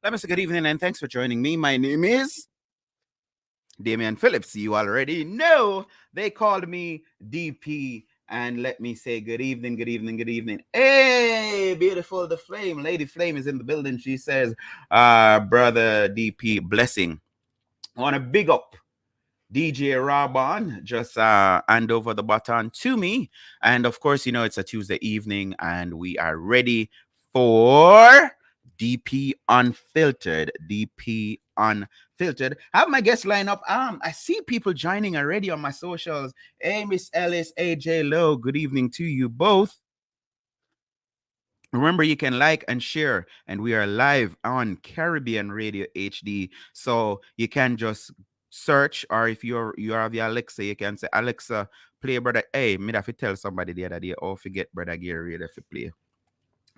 Let me say good evening and thanks for joining me. My name is Damian Phillips. You already know they called me DP. And let me say good evening, good evening, good evening. Hey, beautiful, the flame. Lady Flame is in the building. She says, brother DP, blessing. I want to big up DJ Rabon, just hand over the baton to me. And of course, you know, it's a Tuesday evening and we are ready for DP Unfiltered. DP Unfiltered. I have my guest line up. I see people joining already on my socials. Hey, Miss Ellis, AJ Lowe, good evening to you both. Remember, you can like and share, and we are live on Caribbean Radio HD. So you can just search, or if you have your Alexa, you can say, Alexa, play brother. Hey, me have to tell somebody the other day, oh, forget brother Gary Radio to play.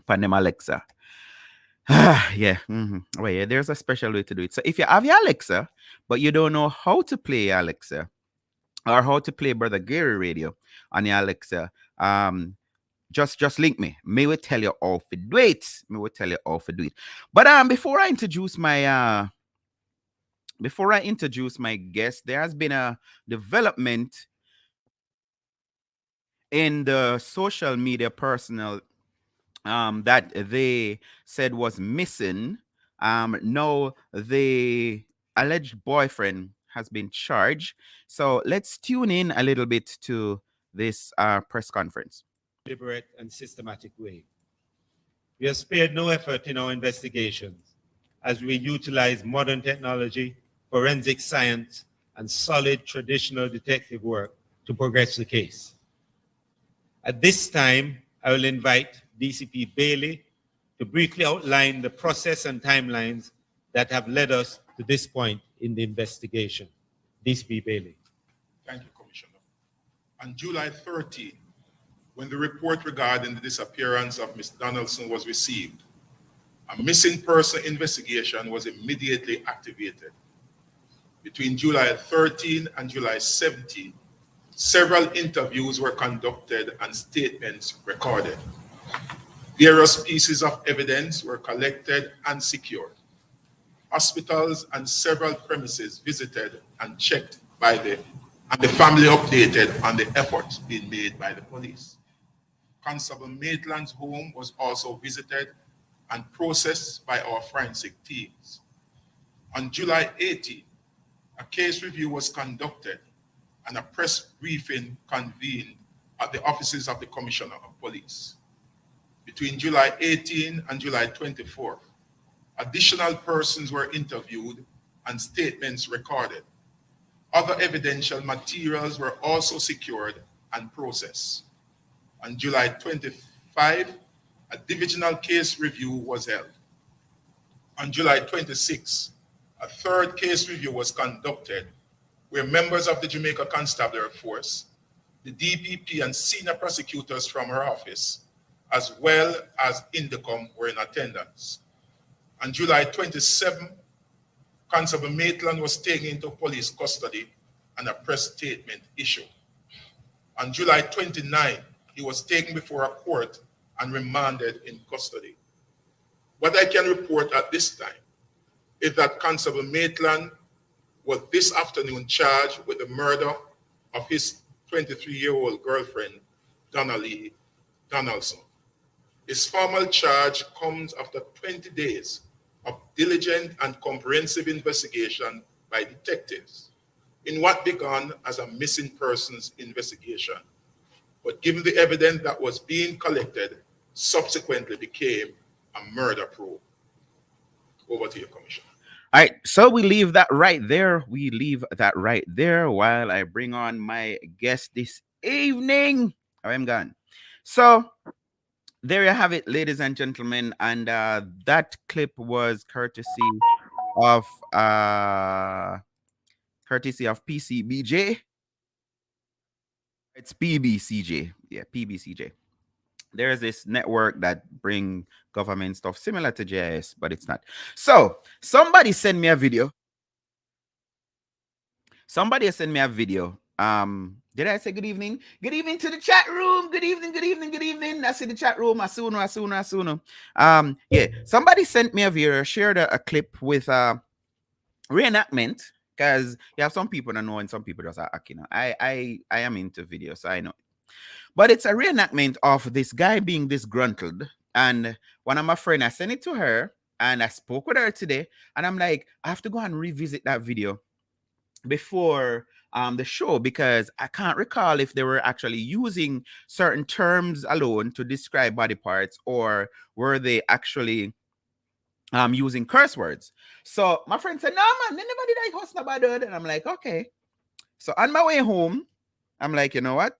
Find them Alexa. Yeah. Well, yeah, there's a special way to do it. So if you have your Alexa, but you don't know how to play Alexa or how to play brother Gary Radio on your Alexa, just link me. Me will tell you how to do it. Me will tell you how to do it. But before I introduce my guest, there has been a development in the social media personnel that they said was missing. Now the alleged boyfriend has been charged. So let's tune in a little bit to this press conference. Deliberate and systematic way. We have spared no effort in our investigations as we utilize modern technology, forensic science, and solid traditional detective work to progress the case. At this time, I will invite DCP Bailey to briefly outline the process and timelines that have led us to this point in the investigation. DCP Bailey. Thank you, Commissioner. On July 13, when the report regarding the disappearance of Ms. Donaldson was received, a missing person investigation was immediately activated. Between July 13 and July 17, several interviews were conducted and statements recorded. Various pieces of evidence were collected and secured. Hospitals and several premises visited and checked and the family updated on the efforts being made by the police. Constable Maitland's home was also visited and processed by our forensic teams. On July 18, a case review was conducted and a press briefing convened at the offices of the Commissioner of Police. Between July 18 and July 24, additional persons were interviewed and statements recorded. Other evidential materials were also secured and processed. On July 25, a divisional case review was held. On July 26, a third case review was conducted where members of the Jamaica Constabulary Force, the DPP, and senior prosecutors from her office, as well as Indicom, were in attendance. On July 27, Constable Maitland was taken into police custody and a press statement issued. On July 29, he was taken before a court and remanded in custody. What I can report at this time is that Constable Maitland was this afternoon charged with the murder of his 23-year-old girlfriend, Donnelly Donaldson. His formal charge comes after 20 days of diligent and comprehensive investigation by detectives in what began as a missing persons investigation, but given the evidence that was being collected, subsequently became a murder probe. Over to you, Commissioner. All right, so we leave that right there. We leave that right there while I bring on my guest this evening. I am gone. So there you have it, ladies and gentlemen, and that clip was of uh courtesy of PCBJ. It's PBCJ. Yeah, PBCJ. There's this network that bring government stuff similar to JIS, but it's not. So somebody sent me a video. Somebody has sent me a video. Did I say good evening? Good evening to the chat room. Good evening, good evening, good evening. I see the chat room. Asuno. Yeah. Somebody sent me a video, shared a clip with reenactment. Because you have some people that know and some people just are acting. I am into video, so I know. But it's a reenactment of this guy being disgruntled. And one of my friends, I sent it to her and I spoke with her today. And I'm like, I have to go and revisit that video before the show because I can't recall if they were actually using certain terms alone to describe body parts or were they actually using curse words. So my friend said, no man, they never did I host about it. And I'm like, okay. So on my way home, I'm like, you know what?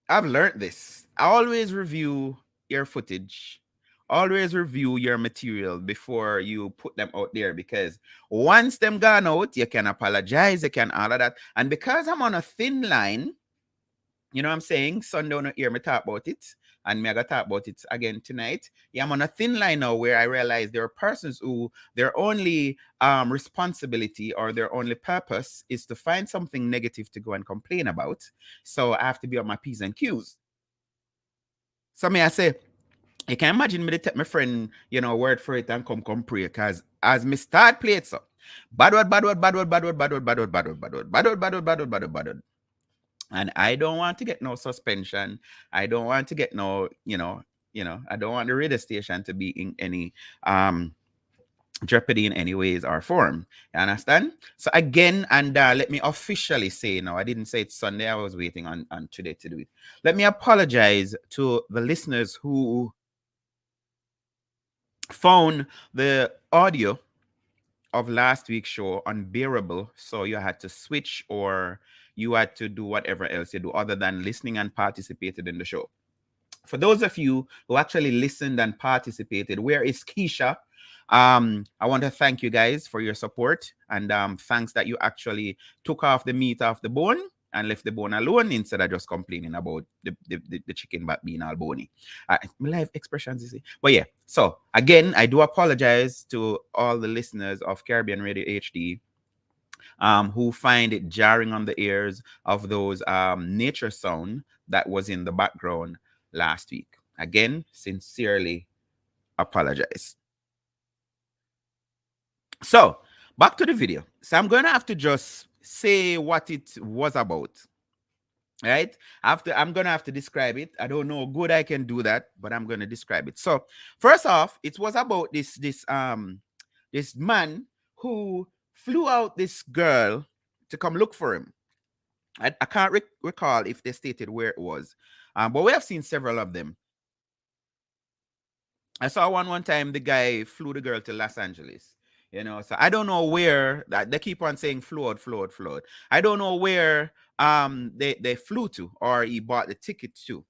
I've learned this. I always review your footage. Always review your material before you put them out there because once them gone out, you can apologize, you can all of that. And because I'm on a thin line, you know what I'm saying? Sunday on hear me talk about it. And me I gonna talk about it again tonight. Yeah, I'm on a thin line now where I realize there are persons who their only responsibility or their only purpose is to find something negative to go and complain about. So I have to be on my P's and Q's. So me I say, you can imagine me to take my friend, word for it and come pray. Cause as me start play it so bad word, bad word, bad word, bad word, bad word, bad word, bad word, bad word, bad word, bad word, bad word, bad word, bad word. And I don't want to get no suspension. I don't want to get no, I don't want the radio station to be in any jeopardy in any ways or form. You understand? So again, and let me officially say now, I didn't say it's Sunday. I was waiting on today to do it. Let me apologize to the listeners who found the audio of last week's show unbearable, so you had to switch or you had to do whatever else you do other than listening and participated in the show. For those of you who actually listened and participated, where is Keisha? I want to thank you guys for your support and thanks that you actually took off the meat off the bone and left the bone alone instead of just complaining about the chicken back being all bony. Live expressions, you see. But yeah, so again, I do apologize to all the listeners of Caribbean Radio HD who find it jarring on the ears of those nature sound that was in the background last week. Again, sincerely apologize. So back to the video. So I'm going to have to just say what it was about. Right? I'm going to have to describe it. I don't know how good I can do that, but I'm going to describe it. So first off, it was about this man who flew out this girl to come look for him. I can't recall if they stated where it was, but we have seen several of them. I saw one time the guy flew the girl to Los Angeles. So I don't know where that they keep on saying float. I don't know where they flew to or he bought the ticket to.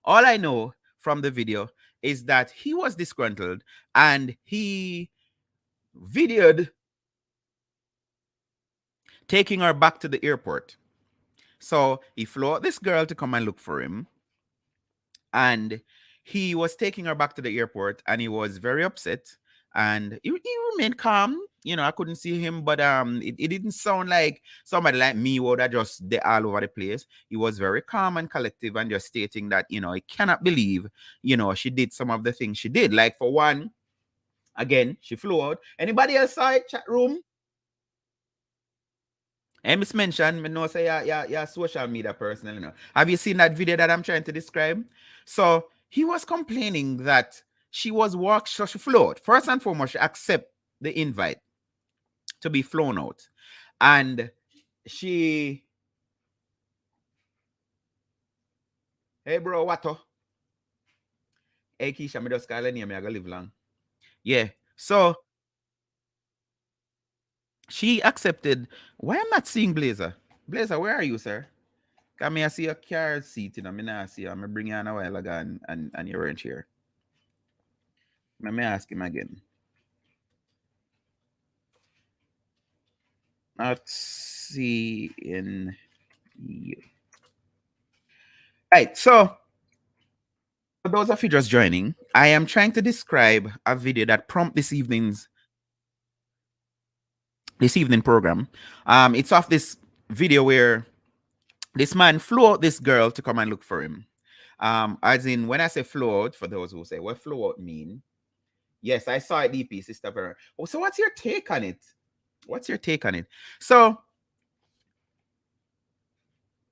All I know from the video is that he was disgruntled and he videoed taking her back to the airport. So he flew out this girl to come and look for him. And he was taking her back to the airport and he was very upset. And he remained calm. I couldn't see him, but it didn't sound like somebody like me would have just they all over the place. He was very calm and collective and just stating that, he cannot believe, she did some of the things she did. Like for one, again, she flew out. Anybody else saw it, chat room? And Miss mentioned, me know say yeah, social media person, Have you seen that video that I'm trying to describe? So he was complaining that she was so she flew out. First and foremost, she accept the invite to be flown out. And she, hey bro, what? Hey Keisha, me just call her name, I gotta live long. Yeah. So she accepted. Why I'm not seeing Blazer? Blazer, where are you, sir? Come here, I see a car seat, I not see you. I'm bring you on a while ago and you weren't here. Let me ask him again. Not seeing you. Right, so for those of you just joining, I am trying to describe a video that prompted this evening program. It's of this video where this man flew out this girl to come and look for him. As in, when I say flew out, for those who say what flew out mean, yes, I saw it, DP, Sister Vera. Oh, so what's your take on it? So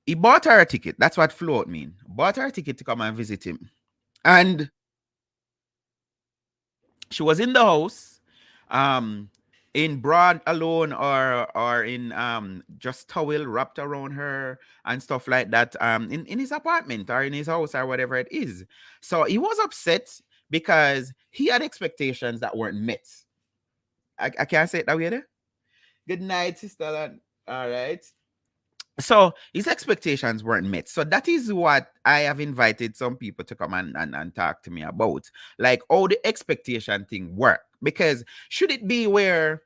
he bought her a ticket. That's what flew out mean. Bought her a ticket to come and visit him. And she was in the house, in broad alone or in just towel wrapped around her and stuff like that, in his apartment or in his house or whatever it is. So he was upset because he had expectations that weren't met. I can't say it that way there. Good night, sister. All right. So his expectations weren't met. So that is what I have invited some people to come and talk to me about. Like how the expectation thing work. Because should it be where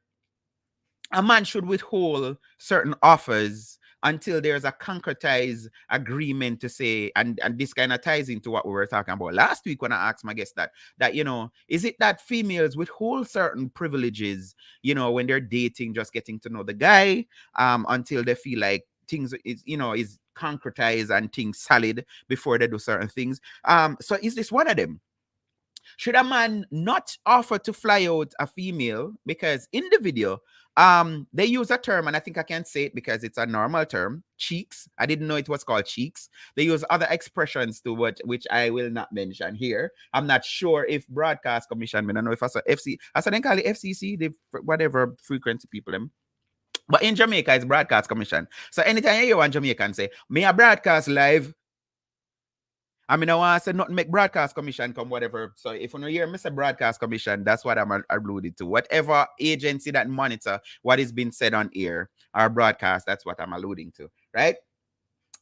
a man should withhold certain offers until there's a concretized agreement to say, and this kind of ties into what we were talking about last week when I asked my guest that is it that females withhold certain privileges, when they're dating, just getting to know the guy, until they feel like things is concretized and things solid before they do certain things. So is this one of them? Should a man not offer to fly out a female? Because in the video, they use a term, and I think I can say it because it's a normal term, cheeks. I didn't know it was called cheeks. They use other expressions to which I will not mention here. I'm not sure if Broadcast Commission, I don't know if I saw FC, I saw them call it FCC, the whatever frequency people them. But in Jamaica, it's Broadcast Commission. So anytime you hear one Jamaican say, me a broadcast live, I mean, I want to say nothing make Broadcast Commission come, whatever. So if you don't hear me say Broadcast Commission, that's what I'm alluded to. Whatever agency that monitor what is being said on air or broadcast, that's what I'm alluding to, right?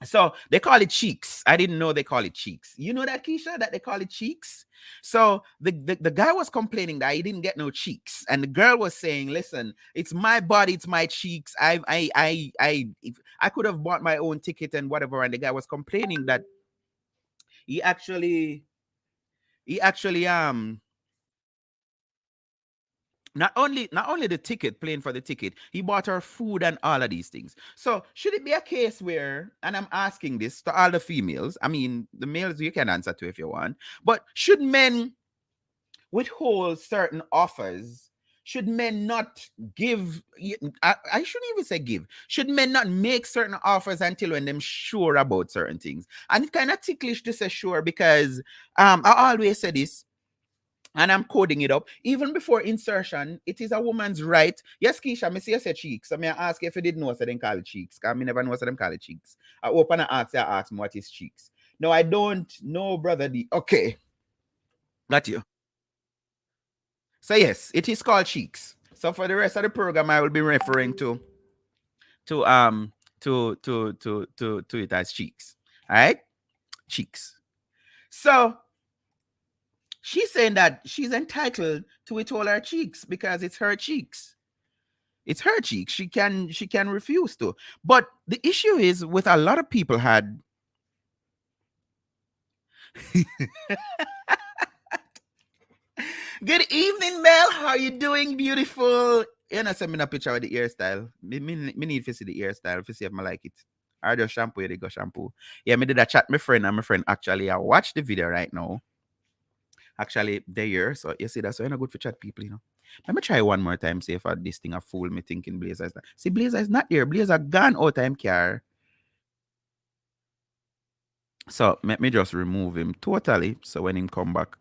So they call it cheeks. I didn't know they call it cheeks. You know that, Keisha, that they call it cheeks? So the guy was complaining that he didn't get no cheeks. And the girl was saying, listen, it's my body, it's my cheeks. I could have bought my own ticket and whatever. And the guy was complaining that he actually not only the ticket, paying for the ticket, he bought her food and all of these things. So should it be a case where, and I'm asking this to all the females, I mean the males you can answer to if you want, but should men withhold certain offers? Should men not give, I shouldn't even say give, should men not make certain offers until when them sure about certain things? And it's kind of ticklish to say sure because I always say this, and I'm coding it up. Even before insertion, it is a woman's right. Yes, Keisha, me see you say cheeks. So me ask you if you didn't know, so them call it cheeks. Because me never know, so them call it cheeks. I open and ask me what is cheeks. No, I don't know, brother D. Okay. Got you. So yes, it is called cheeks. So for the rest of the program, I will be referring to um to it as cheeks. All right, cheeks. So she's saying that she's entitled to withhold her cheeks because it's her cheeks. It's her cheeks. She can refuse to. But the issue is with a lot of people had good evening, Mel. How you doing, beautiful? You know, send me a picture of the hairstyle. Me need to see the hairstyle to see if I like it. I just shampoo, they go shampoo. Yeah, me did a chat my friend, and my friend actually I watch the video right now. Actually, they're here. So you see that's why I'm not good for chat people, you know. Let me try one more time, see if this thing a fool me thinking Blazer is not. See, Blazer is not here. Blazer gone all time car. So let me just remove him totally. So when him come back,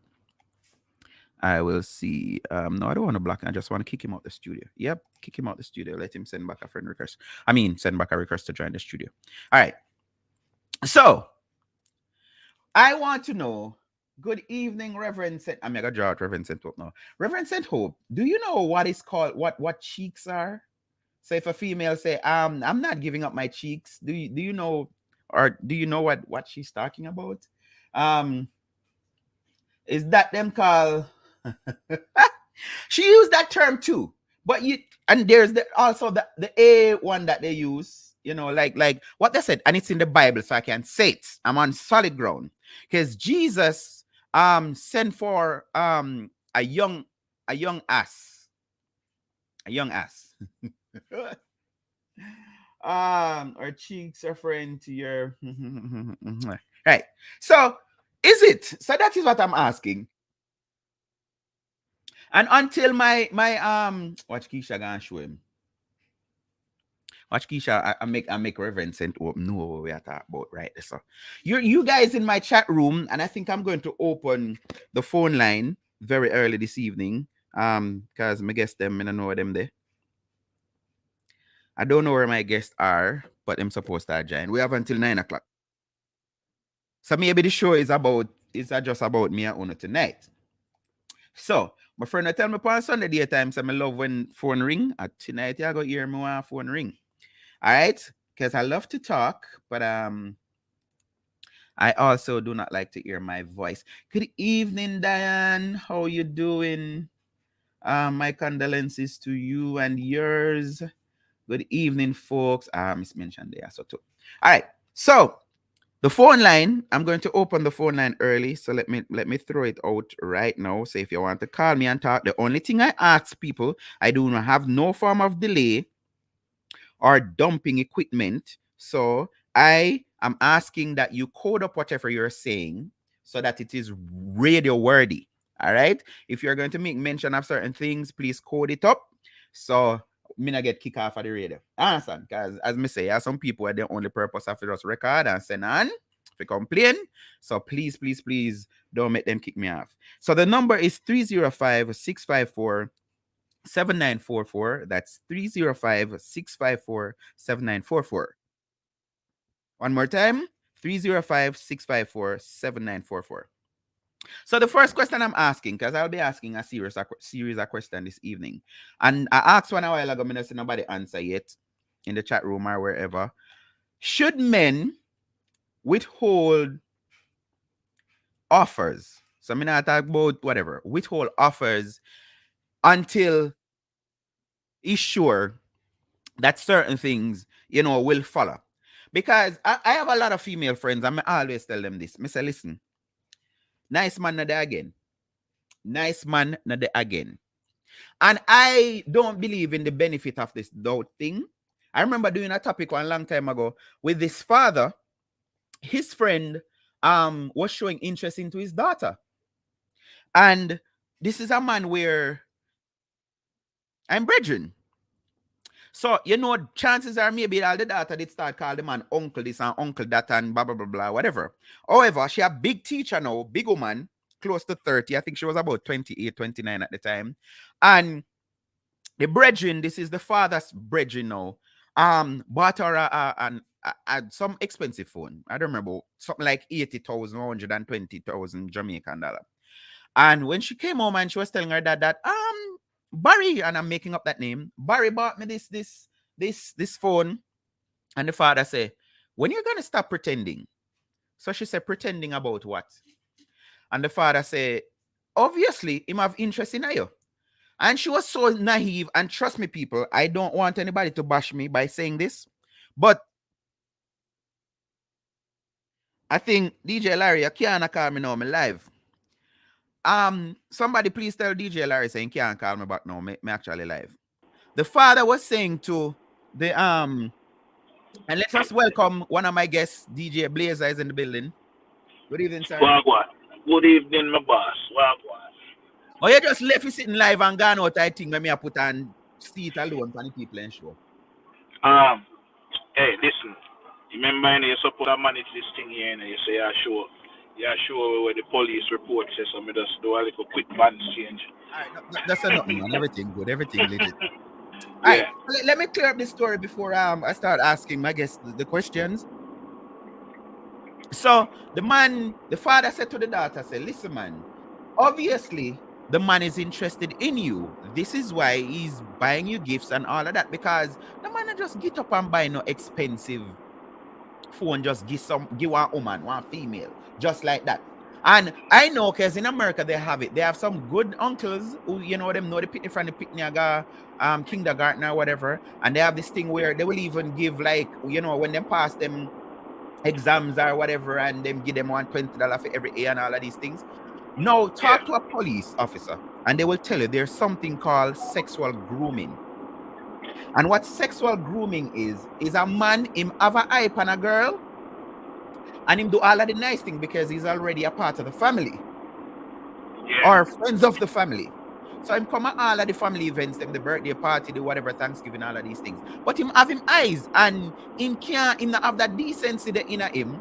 I will see. No, I don't want to block him. I just want to kick him out the studio. Yep, kick him out the studio. Let him send back a friend request. I mean, send back a request to join the studio. All right. So I want to know. Good evening, Reverend Saint. I'm gonna draw out Reverend Saint Hope now. Reverend Saint Hope, do you know what is called what cheeks are? So if a female say, I'm not giving up my cheeks, do you know, or do you know what she's talking about? Um, is that them call she used that term too. But and there's also the A one that they use, you know, like what they said, and it's in the Bible, so I can say it. I'm on solid ground. Because Jesus sent for a young ass. A young ass. Our cheeks are friend to your right. So is it? So that is what I'm asking. And until my watch Keisha gonna show him. Watch Keisha, I make Reverend Saint Open know what we are talking about right there. So you guys in my chat room, and I think I'm going to open the phone line very early this evening. Because my guests them, I don't know them there. I don't know where my guests are, but I'm supposed to join. We have until 9 o'clock. So maybe the show is just about me and Uno tonight. So my friend I tell me on Sunday daytime, so I love when phone ring. At tonight you go hear me when phone ring. All right, because I love to talk, but I also do not like to hear my voice. Good evening, Diane. How you doing? My condolences to you and yours. Good evening, folks. Miss mentioned there, so too. All right, so the phone line. I'm going to open the phone line early, so let me throw it out right now. So if you want to call me and talk, the only thing I ask people, I do not have no form of delay or dumping equipment. So I am asking that you code up whatever you're saying so that it is radio worthy. All right. If you're going to make mention of certain things, please code it up. So me not get kicked off of the radio. Understand? Because as me say, some people are the only purpose of just record and send on if complain. So please, please, please don't make them kick me off. So the number is 305-654 7944. That's 305-654-7944. One more time, 305-654-7944. So the first question I'm asking, because I'll be asking a series of questions this evening. And I asked one a while ago, I don't see nobody answer yet in the chat room or wherever. Should men withhold offers? So I'm not talking about whatever. Withhold offers until he's sure that certain things, will follow. Because I have a lot of female friends, and I always tell them this. I say, listen, nice man not there again. Nice man not there again. And I don't believe in the benefit of this doubt thing. I remember doing a topic one long time ago with this father. His friend was showing interest into his daughter. And this is a man where I'm brethren. So, chances are maybe all the daughter did start call the man uncle this and uncle that and blah, blah, blah, blah, whatever. However, she a big teacher now, big woman, close to 30. I think she was about 28, 29 at the time. And the brethren, this is the father's brethren now, bought her some expensive phone. I don't remember, something like 80,000, 120,000 Jamaican dollar. And when she came home and she was telling her that Barry, and I'm making up that name. Barry bought me this phone, and the father said, "When you're gonna stop pretending?" So she said, "Pretending about what?" And the father said, "Obviously, him have interest in you." And she was so naive. And trust me, people, I don't want anybody to bash me by saying this, but I think DJ Larry, you can't call me now, me live. Somebody please tell DJ Larry saying can't call me back now. Me actually live. The father was saying to the and let us welcome one of my guests, DJ Blazer is in the building. Good evening, sir. Wagwan. Good evening, my boss. Wagwan. Oh, you just left me sitting live and gone out, I think, when me I put on seat alone for the people and show. Hey, listen. Remember, you're supposed to manage this thing here, and you say, yeah, sure, where the police report says, so me just do a little quick balance change. All right, no, that's a nothing, man. Everything good, everything legit. All Yeah. right, let me clear up this story before I start asking my guests the questions. So the father said to the daughter, "Say, listen, man, obviously the man is interested in you. This is why he's buying you gifts and all of that, because the man just get up and buy no expensive phone, just give one woman, one female, just like that." And I know, because in America they have it. They have some good uncles who, you know, them know the pitney from the pitney kindergarten or whatever. And they have this thing where they will even give, like, you know, when they pass them exams or whatever, and them give them $120 for every A and all of these things. Now, talk to a police officer, and they will tell you there's something called sexual grooming. And what sexual grooming is a man, him have a hype on a girl, and him do all of the nice thing because he's already a part of the family. Or friends of the family. So him come at all of the family events, them the birthday party, the whatever, Thanksgiving, all of these things. But him have him eyes, and him not have that decency the inner him.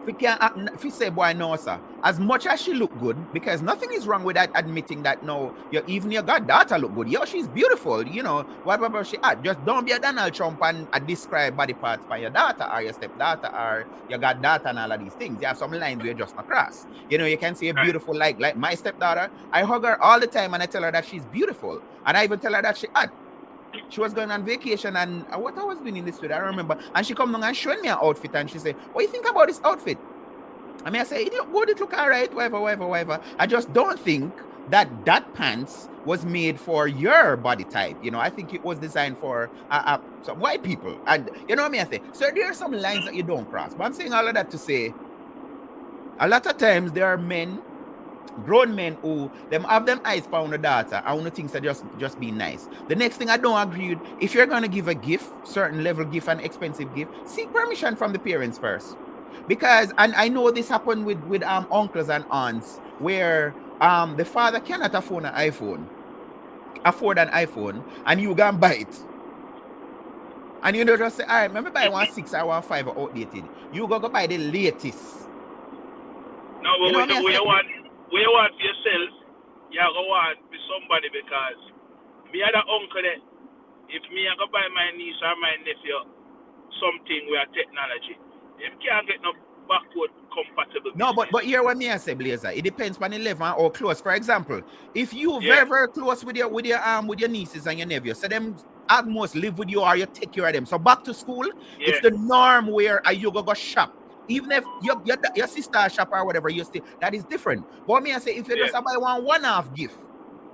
If you say, boy, no, sir, as much as she look good, because nothing is wrong with that, admitting that, no, even your goddaughter look good. Yo, she's beautiful, you know, whatever she had. Just don't be a Donald Trump and describe body parts by your daughter or your stepdaughter or your goddaughter and all of these things. You have some lines where just not cross. You know, you can see a beautiful, like my stepdaughter. I hug her all the time and I tell her that she's beautiful. And I even tell her that she was going on vacation, and what I was doing in this street, I remember, and she come down and showed me an outfit, and she said, "What do you think about this outfit?" I mean, I say, "It look good, it look all right, whatever. I just don't think that pants was made for your body type. You know, I think it was designed for some white people." And you know what I mean? I say, so there are some lines that you don't cross. But I'm saying all of that to say, a lot of times there are men, grown men, who them have them eyes on the data. I want to think that just be nice. The next thing I don't agree with, if you're gonna give a gift, certain level gift and expensive gift, seek permission from the parents first. Because, and I know this happened with uncles and aunts, where the father cannot afford an iPhone, and you go and buy it. And you know, just say, all right, remember buy 1.6 or 1.5 or outdated. You go buy the latest. No, but you know what you want for yourself, you go want for somebody, because me had an uncle that if me I go buy my niece or my nephew something with technology, them can't get no backward compatible. No, but here what me I say, Blazer, it depends on the level or close. For example, if you very close with your nieces and your nephews, so them almost live with you or you take care of them. So back to school, it's the norm where you go shop. Even if your sister shop or whatever, you still, that is different. But me I say, if you just buy one-off gift,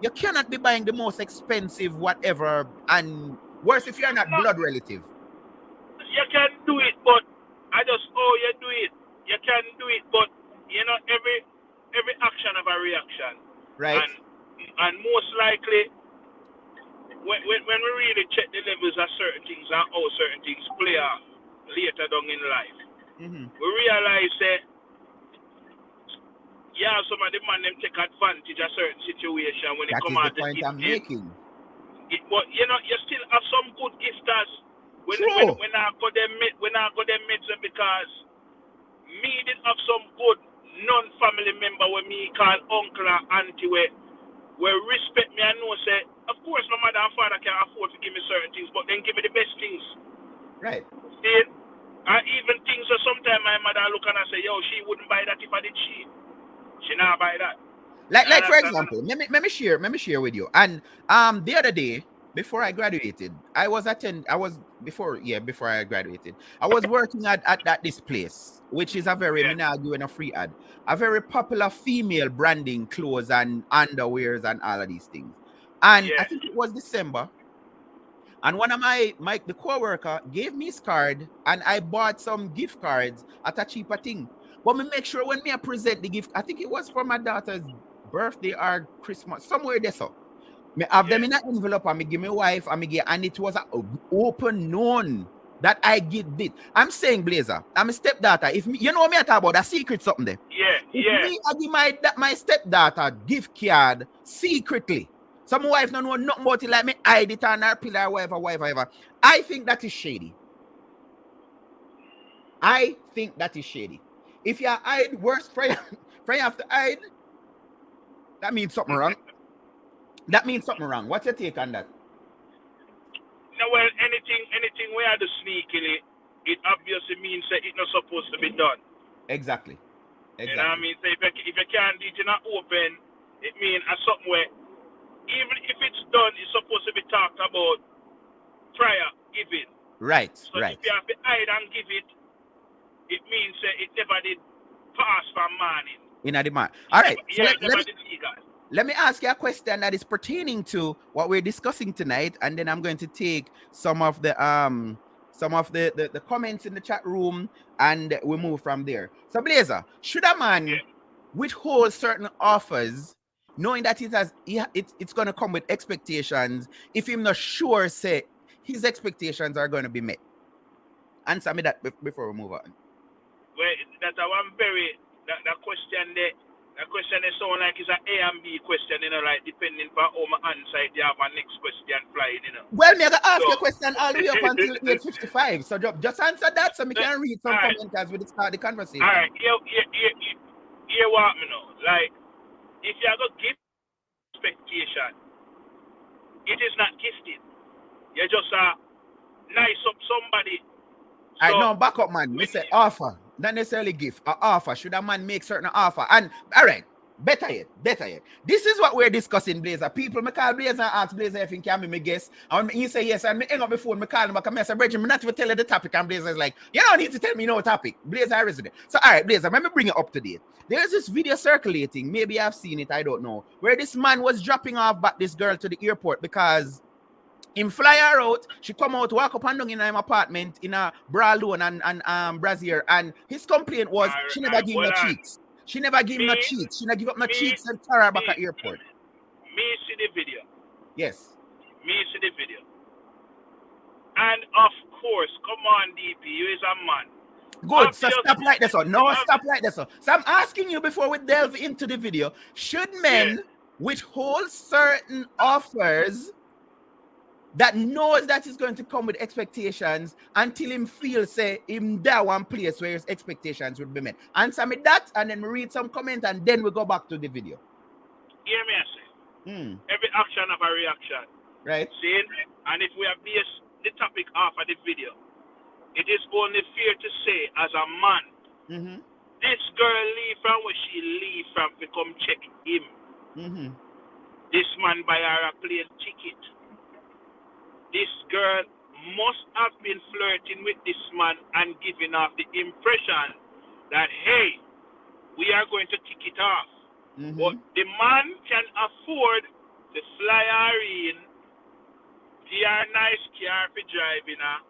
you cannot be buying the most expensive whatever, and worse if you're not blood relative. You can do it, but I just you do it. You can do it, but you know, every action have a reaction. Right. And most likely, when we really check the levels of certain things and how certain things play out later down in life, we realize that some of the man them take advantage of certain situation when it come out. That is the point I'm making. But you know, you still have some good gifters when I go them medicine, because me did have some good non-family member when me call uncle and auntie where respect me and know say, of course my mother and father can afford to give me certain things, but then give me the best things. Right. See, and even things that sometimes my mother look and I say, yo, she wouldn't buy that if I did she not buy that. Like for example, let me share with you. And the other day, before I graduated, before I graduated, I was working at this place, which is a very, Yeah. me now doing a free ad, a very popular female branding clothes and underwears and all of these things. And I Yeah. think it was December. And one of my the co-worker gave me his card, and I bought some gift cards at a cheaper thing. But me make sure when me I present the gift, I think it was for my daughter's birthday or Christmas, somewhere there. So me have them in an envelope and me give my wife and me give, and it was a open known that I get this. I'm saying, Blazer, I'm a stepdaughter. If me, you know what me I talk about, a secret something there. Yeah. If Yeah. me I give my stepdaughter gift card secretly, some wife don't know nothing about it, like me hide it on her pillar, whatever. I think that is shady. I think that is shady. If you hide worse, pray have to hide, that means something wrong. That means something wrong. What's your take on that? No, well, anything we had to sneak in it, it obviously means that it's not supposed to be done. Exactly. You know what I mean? So if you can't do it in an open, it means something where, even if it's done, it's supposed to be talked about prior giving. Right, So right. if you have to hide and give it, it means that it never did pass from morning. In a demand. All right. So never did legal. Let me ask you a question that is pertaining to what we're discussing tonight, and then I'm going to take some of the comments in the chat room, and we move from there. So, Blazer, should a man withhold certain offers, knowing that it's going to come with expectations, if he's not sure, say his expectations are going to be met? Answer me that before we move on. Well, that's one very that question there. That question is sound like it's an A and B question, you know, like depending on how my answer, you have a next question flying, you know. Well, me I ask you a question all the way up until 8:55. So just answer that so we can read some comments as we start the conversation. All right, you want me know? Like, if you have a gift expectation, it is not gifted. You just nice up somebody. I know, back up, man. We say offer, not necessarily gift. An offer. Should a man make certain offer? And all right, better yet. This is what we're discussing, Blazer. People, me call Blazer and ask Blazer if he can be my guest. And he say yes, and me hang up before me call him back and I say, Bridget, me not even tell you the topic. And Blazer is like, you don't need to tell me no topic. Blazer is resident. So all right, Blazer, let me bring it up to date. There's this video circulating, maybe I've seen it, I don't know, where this man was dropping off back this girl to the airport because him fly her out, she come out, walk up and down in her apartment in a bra alone and brassiere, and his complaint was she never give him no cheeks. She never give him no cheeks. She never give up no cheeks and throw her back at airport. Me see the video. Yes. Me see the video. And of course, come on, DP, you is a man. Good. So stop like this. No, stop like this. So I'm asking you before we delve into the video, should men withhold certain offers that knows that is going to come with expectations until him feel, say, him that one place where his expectations would be met? Answer me that, and then we read some comment, and then we go back to the video. Hear me, I say. Every action have a reaction. Right. See? And if we have based the topic off of the video, it is only fair to say, as a man, this girl leave from where she leave from to come check him. This man buy her a plane ticket. This girl must have been flirting with this man and giving off the impression that, hey, we are going to kick it off. But the man can afford to fly her in, give her a nice car for driving her,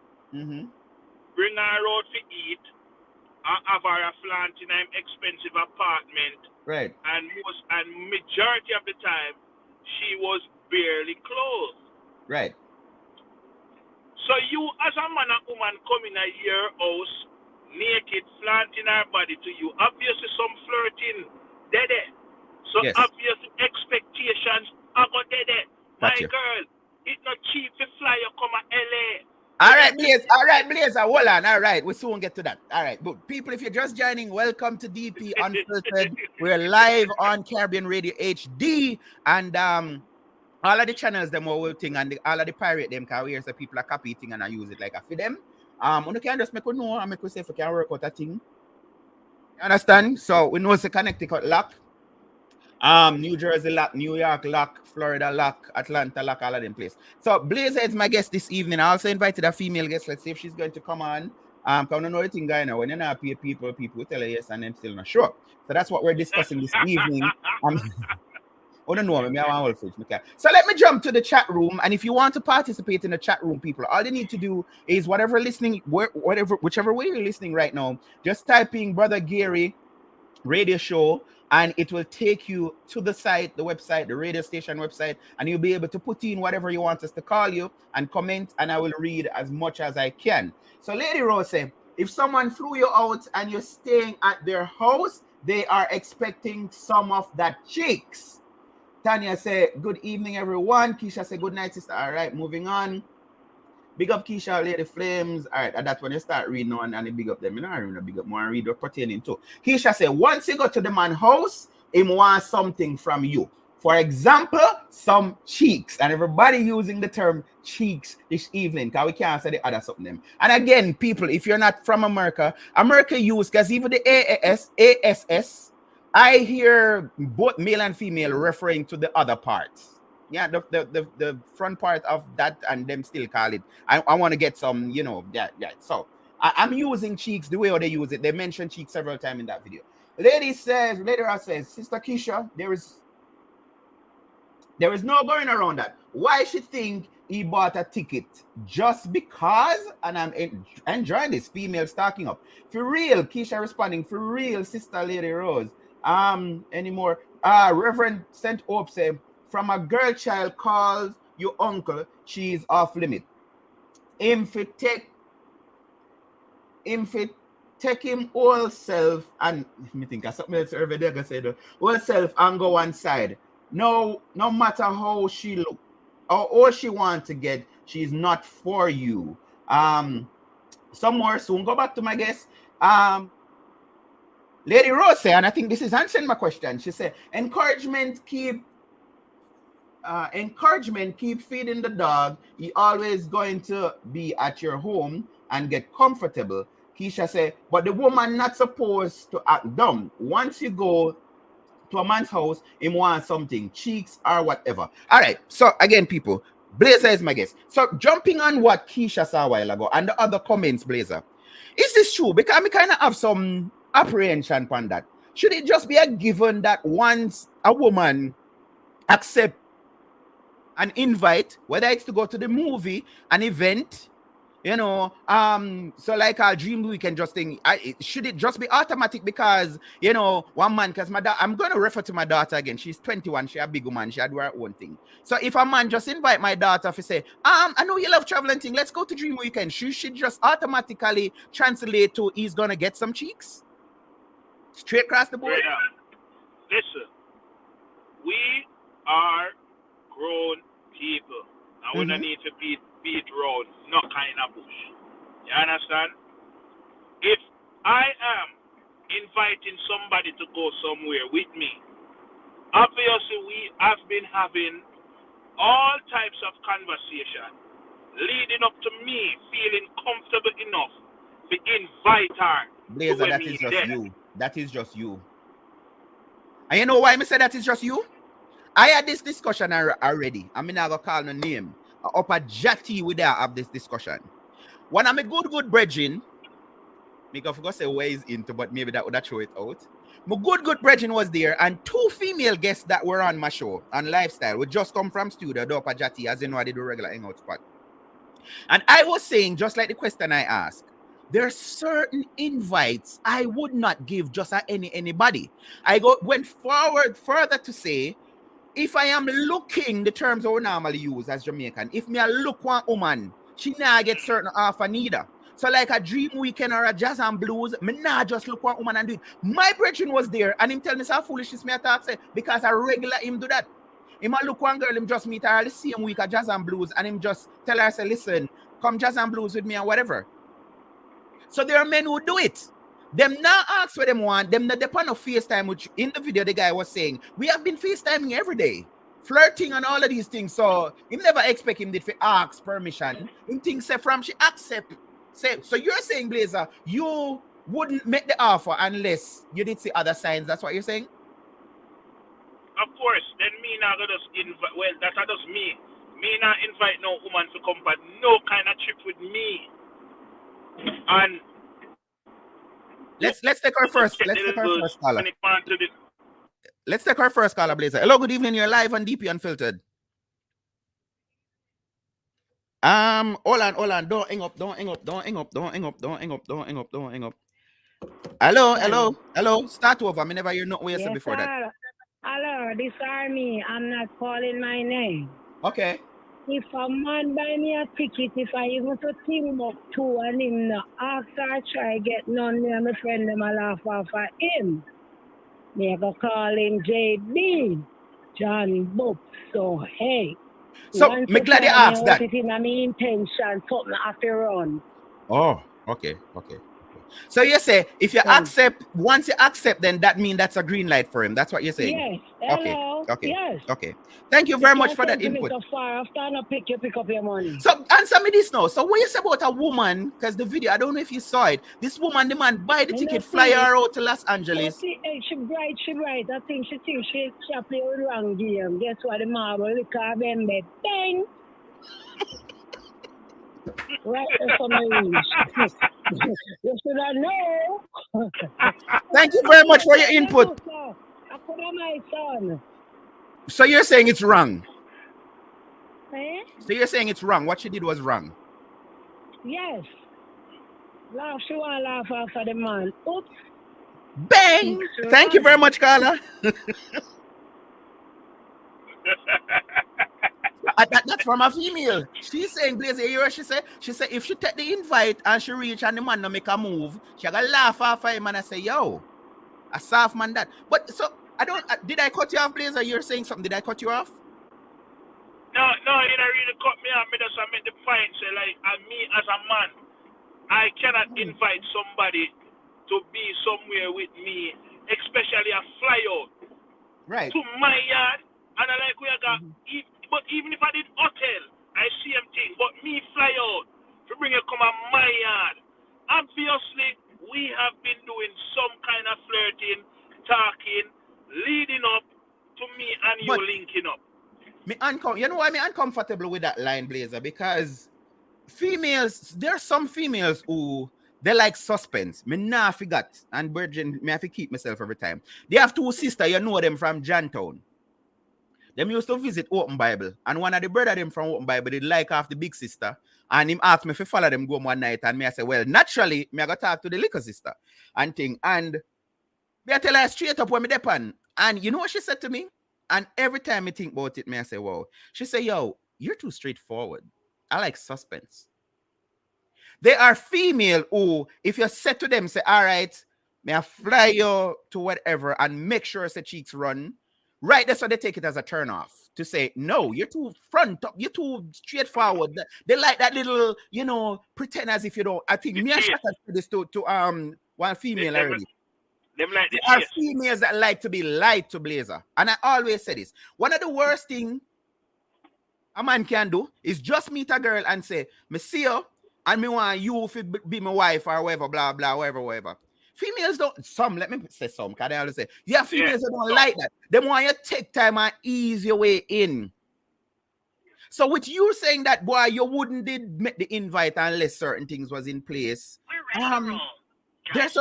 bring her out to eat, and have her a flaunt in an expensive apartment. Right. And majority of the time, she was barely clothed. Right. So you, as a man and woman, come in your house, naked, flaunting her body to you, obviously some flirting, dead. So obviously expectations are got dead. My girl, it's not cheap to fly you come to LA. All right, Blazer, hold on. All right, we soon get to that. All right, but people, if you're just joining, welcome to DP Unfiltered. We're live on Caribbean Radio HD, and all of the channels them will thing, and all of the pirate them, because we hear some people are copying and I use it like a for them. You can just make you know and make you say if you can work out a thing. You understand? So we know it's a Connecticut lock. New Jersey lock, New York lock, Florida lock, Atlanta lock, all of them place. So Blazer is my guest this evening. I also invited a female guest. Let's see if she's going to come on. Come to know the thing, guy. Now, when you're not pay people, people tell you yes and them still not sure. So that's what we're discussing this evening. Oh no, me have one whole fridge. Okay. So let me jump to the chat room, and if you want to participate in the chat room, people, all you need to do is whichever way you're listening right now, just type in Brother Gary radio show, and it will take you to the site, the website, the radio station website, and you'll be able to put in whatever you want us to call you and comment, and I will read as much as I can. So Lady Rose said, if someone flew you out and you're staying at their house, they are expecting some of that chicks. Tanya said, good evening, everyone. Keisha said, good night, sister. All right, moving on. Big up Keisha, Lady Flames. All right, and that's when you start reading on and you big up them. You know, I remember big up more and read what pertaining to. Keisha said, once you go to the man's house, he wants something from you. For example, some cheeks. And everybody using the term cheeks this evening, because we can't say the other something. And again, people, if you're not from America, America use, because even the ASS, I hear both male and female referring to the other parts. Yeah, the front part of that, and them still call it. I want to get some, you know, yeah. So I'm using cheeks the way they use it. They mentioned cheeks several times in that video. Lady Ross says, Sister Keisha, there is no going around that. Why she think he bought a ticket just because? And I'm enjoying this female stacking up. For real, Keisha responding, for real, Sister Lady Rose. Anymore. Reverend St. Hope say, from a girl child calls you uncle, she's off limit. If it take him all self, and me think of something else over there said, all self and go one side. No matter how she look or all she want to get, she's not for you. Some more soon. Go back to my guest. Lady Rose said, and I think this is answering my question. She said, encouragement keep feeding the dog. He always going to be at your home and get comfortable. Keisha said, but the woman not supposed to act dumb. Once you go to a man's house, he wants something, cheeks or whatever. All right. So again, people, Blazer is my guest. So jumping on what Keisha saw a while ago and the other comments, Blazer, is this true? Because we kind of have some apprehension on that. Should it just be a given that once a woman accept an invite, whether it's to go to the movie, an event, you know, so like our dream weekend just thing, should it just be automatic because, you know, one man, because I'm going to refer to my daughter again. She's 21. She a big woman. She had her own thing. So if a man just invite my daughter to say, I know you love traveling thing, let's go to dream weekend, she should just automatically translate to he's going to get some cheeks? Straight across the board? Listen, we are grown people. And we don't need to beat round no kind of bush. You understand? If I am inviting somebody to go somewhere with me, obviously we have been having all types of conversation leading up to me feeling comfortable enough to invite her. Blazer, that is just you. That is just you. And you know why I say that is just you? I had this discussion already. I'm not going to call no name. Up at Jati with that have this discussion. One of my good brethren, I forgot to say where he's into, but maybe that would have throw it out. My good brethren was there, and two female guests that were on my show on Lifestyle would just come from studio, up at Jati, as you know, I did a regular hangout spot. And I was saying, just like the question I asked, there are certain invites I would not give just at anybody. I went forward further to say, if I am looking, the terms I would normally use as Jamaican, if me I look one woman, she not get certain offer neither. So like a dream weekend or a jazz and blues, me not just look one woman and do it. My brethren was there and him tell me how foolishness me attack say, because I regular him do that. Him a look one girl, him just meet her the same week at jazz and blues and him just tell her, say, listen, come jazz and blues with me and whatever. So there are men who do it. Them now ask what them want. Them not depend on FaceTime, which in the video the guy was saying, we have been FaceTiming every day. Flirting and all of these things. So him never expect him to ask permission. Him thinks say from she accept. Say, so you're saying, Blazer, you wouldn't make the offer unless you did see other signs. That's what you're saying? of course, then me not gonna just invite. Well, that's just me. Me not invite no woman to come, but no kind of trip with me. And Let's take our first. Let's take our first caller. Let's take our first caller, Blazer. Hello, good evening. You're live on DP Unfiltered. Hold on. Don't hang up. Hello. Start over. Me never hear nothing what you said before that. Hello, this are me. I'm not calling my name. Okay. If a man buy me a ticket, if I even to team up two and him not ask or try get none, me and my friend them a laugh off at him. Me go call him JB, John Bob. So hey. So me glad you asked that. It in my intention, something I have to run. Oh, okay. So you say if you accept, once you accept, then that means that's a green light for him. That's what you're saying. Yes. Hello. Okay. Yes. Okay. Thank you very much for that input. So far after I pick up your money. So answer me this now. So what you say about a woman? Because the video, I don't know if you saw it. This woman, the man buy the ticket, fly her out to Los Angeles. She bright. I think she thinks she play with wrong game. Guess what? The marble lick her bend bang. Right for my reach. You should have known. Thank you very much for your input. I put on my son. So you're saying it's wrong? Eh? So you're saying it's wrong. What she did was wrong? Yes. She want to laugh after the man. Oops. Bang! Thank you very much, Carla. That's from a female. She's saying, Blaze, you hear what she said? She said if she take the invite and she reach and the man no make a move, she gonna laugh after him and I say, yo, a soft man that. But so I don't. Did I cut you off, Blaze? Or you're saying something? Did I cut you off? No, you don't really cut me off. Me just make the point. Say like, me as a man, I cannot invite somebody to be somewhere with me, especially a fly out to my yard. And I like we got. But even if I did hotel, I see him thing. But me fly out to bring you come on my yard. Obviously, we have been doing some kind of flirting, talking, leading up to me and you linking up. You know why I'm uncomfortable with that line, Blazer? Because females, there are some females who they like suspense. Me nah forgot. And virgin, me have to keep myself every time. They have two sisters, you know them from Jantown. Them used to visit Open Bible. And one of the brother them from Open Bible did like half the big sister. And him asked me if I follow them go one night. And me I say, well, naturally, me I go talk to the little sister and thing. And me I tell her straight up when me depend. And you know what she said to me? And every time I think about it, me I say, wow. She say, yo, you're too straightforward. I like suspense. There are female who, if you said to them, say, all right, may I fly you to whatever and make sure the cheeks run. Right, that's why they take it as a turn off. To say, no, you're too front up, you're too straightforward. They like that little, pretend as if you don't. I think me and Shaka said this to one female already. There are females that like to be light to Blazer. And I always say this. One of the worst things a man can do is just meet a girl and say, me see you, and me want you to be my wife or whatever, blah, blah, whatever. Females don't, let me say some, because they always say, yeah, females that don't like that. They want you to take time and ease your way in. So with you saying that, boy, you wouldn't did make the invite unless certain things was in place. There's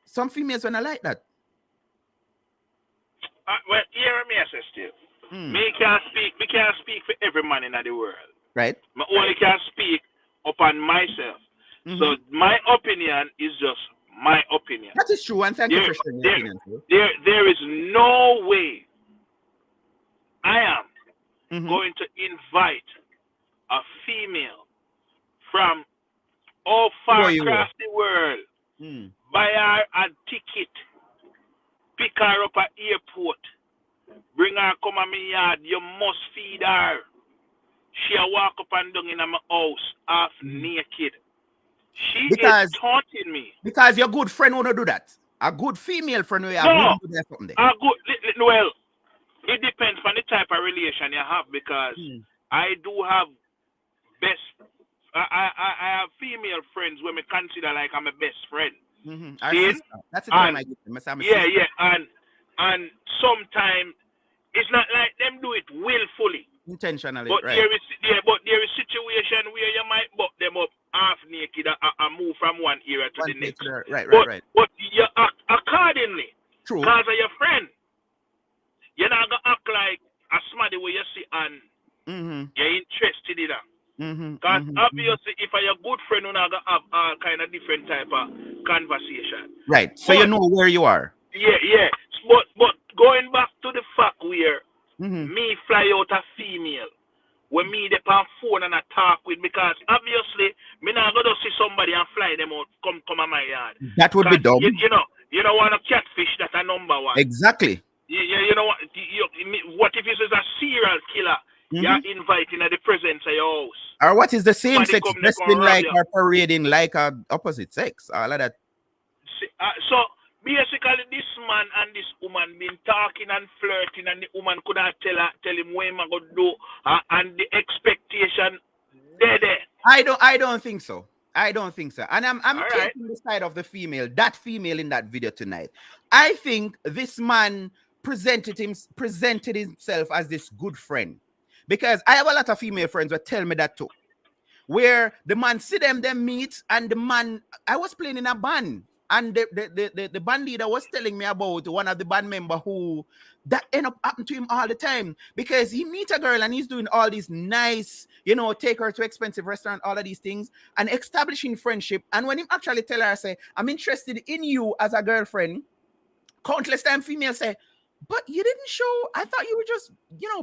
some females when I like that. Well, hear me, I say still. Me can't speak for every man in the world. Right. I only can speak upon myself. So my opinion is just my opinion. That is true, and thank you for sharing your opinion. There is no way I am going to invite a female from all far across the world, buy her a ticket, pick her up at airport, bring her come to my yard. You must feed her. She'll walk up and down in my house half naked. She is taunting me. Because your good friend won't do that. A good female friend will have do that something. Well, it depends on the type of relation you have, because I do have I have female friends where I consider like I'm a best friend. That's the time I get them. Yeah, and sometimes it's not like them do it willfully. Intentionally, But right? there is situation where you might buck them up half naked and move from one area to One the place next. to the right. But you act accordingly. True. Because of your friend. You're not gonna act like a somebody where you see and you're interested in that. Because obviously if you're a good friend, you're not gonna have all kind of different type of conversation. Right. So you know where you are. Yeah. But going back to the fact where me fly out a female when me the on phone and I talk with, because obviously me not gonna see somebody and fly them out come on my yard. That would be dumb. You don't want to catfish that a number one. Exactly. You know what if this is a serial killer you're inviting at the presence of your house? Or what is the same sex Somebody come dressing rob like you. or parading like a opposite sex? All of that. So basically this man and this woman been talking and flirting, and the woman could not tell him what him going to do, and the expectation there. I don't think so. I don't think so. And I'm taking the side of the female, that female in that video tonight. I think this man presented himself as this good friend, because I have a lot of female friends who tell me that too, where the man see them meet, and the man, I was playing in a band, and the band leader was telling me about one of the band member who that end up happening to him all the time, because he meet a girl and he's doing all these nice, take her to expensive restaurant, all of these things, and establishing friendship. And when he actually tell her, say, I'm interested in you as a girlfriend, countless time female say, but you didn't show, I thought you were just,